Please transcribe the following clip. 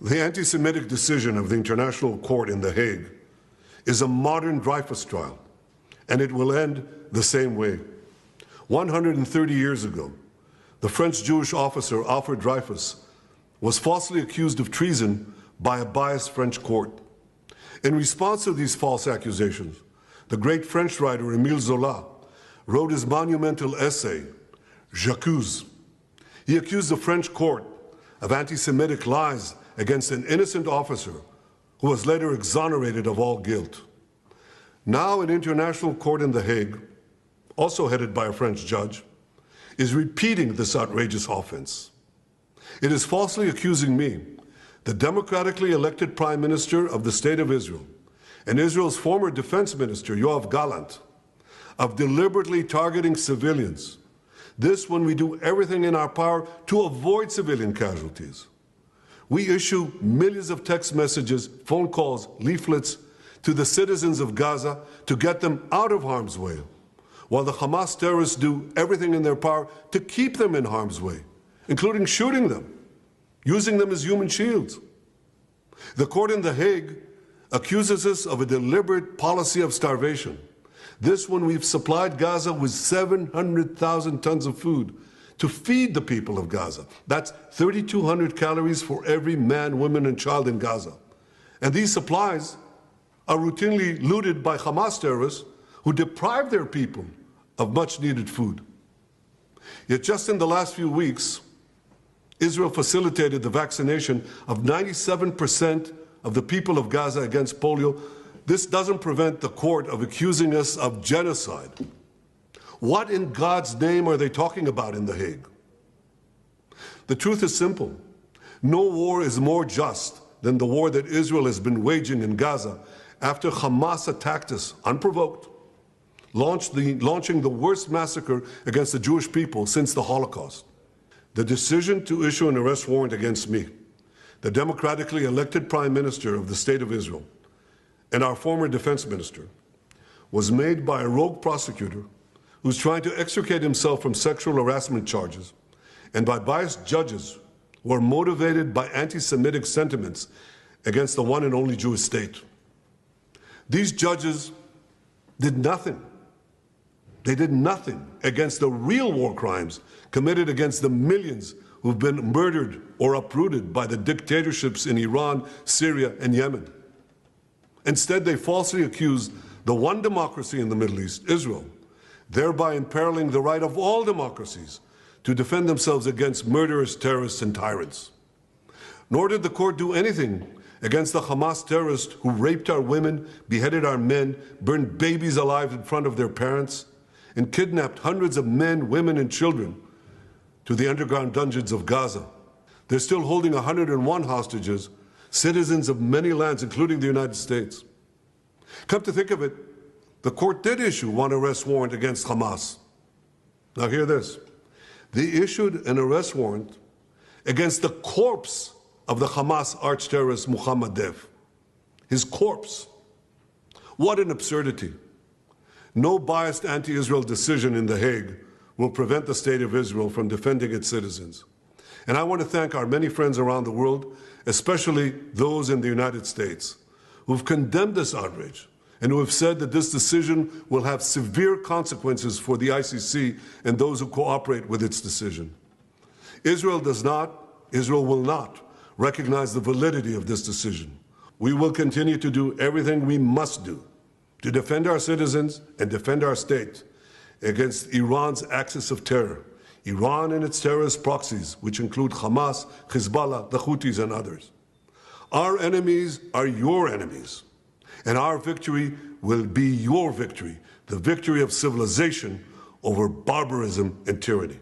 The anti-Semitic decision of the International Court in The Hague is a modern Dreyfus trial, and it will end the same way. 130 years ago, the French Jewish officer Alfred Dreyfus was falsely accused of treason by a biased French court. In response to these false accusations, the great French writer Émile Zola wrote his monumental essay, J'accuse. He accused the French court of anti-Semitic lies against an innocent officer who was later exonerated of all guilt. Now an international court in The Hague, also headed by a French judge, is repeating this outrageous offense. It is falsely accusing me, the democratically elected Prime Minister of the State of Israel, and Israel's former Defense Minister, Yoav Gallant, of deliberately targeting civilians. This when we do everything in our power to avoid civilian casualties. We issue millions of text messages, phone calls, leaflets to the citizens of Gaza to get them out of harm's way, while the Hamas terrorists do everything in their power to keep them in harm's way, including shooting them, using them as human shields. The court in The Hague accuses us of a deliberate policy of starvation. This when we've supplied Gaza with 700,000 tons of food to feed the people of Gaza. That's 3,200 calories for every man, woman, and child in Gaza. And these supplies are routinely looted by Hamas terrorists who deprive their people of much-needed food. Yet just in the last few weeks, Israel facilitated the vaccination of 97% of the people of Gaza against polio. This doesn't prevent the court of accusing us of genocide. What in God's name are they talking about in The Hague? The truth is simple. No war is more just than the war that Israel has been waging in Gaza after Hamas attacked us unprovoked, launching the worst massacre against the Jewish people since the Holocaust. The decision to issue an arrest warrant against me, the democratically elected Prime Minister of the State of Israel, and our former Defense Minister, was made by a rogue prosecutor who's trying to extricate himself from sexual harassment charges, and by biased judges who are motivated by anti-Semitic sentiments against the one and only Jewish state. These judges did nothing. They did nothing against the real war crimes committed against the millions who've been murdered or uprooted by the dictatorships in Iran, Syria, and Yemen. Instead, they falsely accused the one democracy in the Middle East, Israel, thereby imperiling the right of all democracies to defend themselves against murderous terrorists and tyrants. Nor did the court do anything against the Hamas terrorists who raped our women, beheaded our men, burned babies alive in front of their parents, and kidnapped hundreds of men, women, and children to the underground dungeons of Gaza. They're still holding 101 hostages, citizens of many lands, including the United States. Come to think of it, the court did issue one arrest warrant against Hamas. Now hear this. They issued an arrest warrant against the corpse of the Hamas arch-terrorist Mohammed Dev. His corpse. What an absurdity. No biased anti-Israel decision in The Hague will prevent the State of Israel from defending its citizens. And I want to thank our many friends around the world, especially those in the United States, who've condemned this outrage and who have said that this decision will have severe consequences for the ICC and those who cooperate with its decision. Israel will not recognize the validity of this decision. We will continue to do everything we must do to defend our citizens and defend our state against Iran's axis of terror, Iran and its terrorist proxies, which include Hamas, Hezbollah, the Houthis, and others. Our enemies are your enemies, and our victory will be your victory, the victory of civilization over barbarism and tyranny.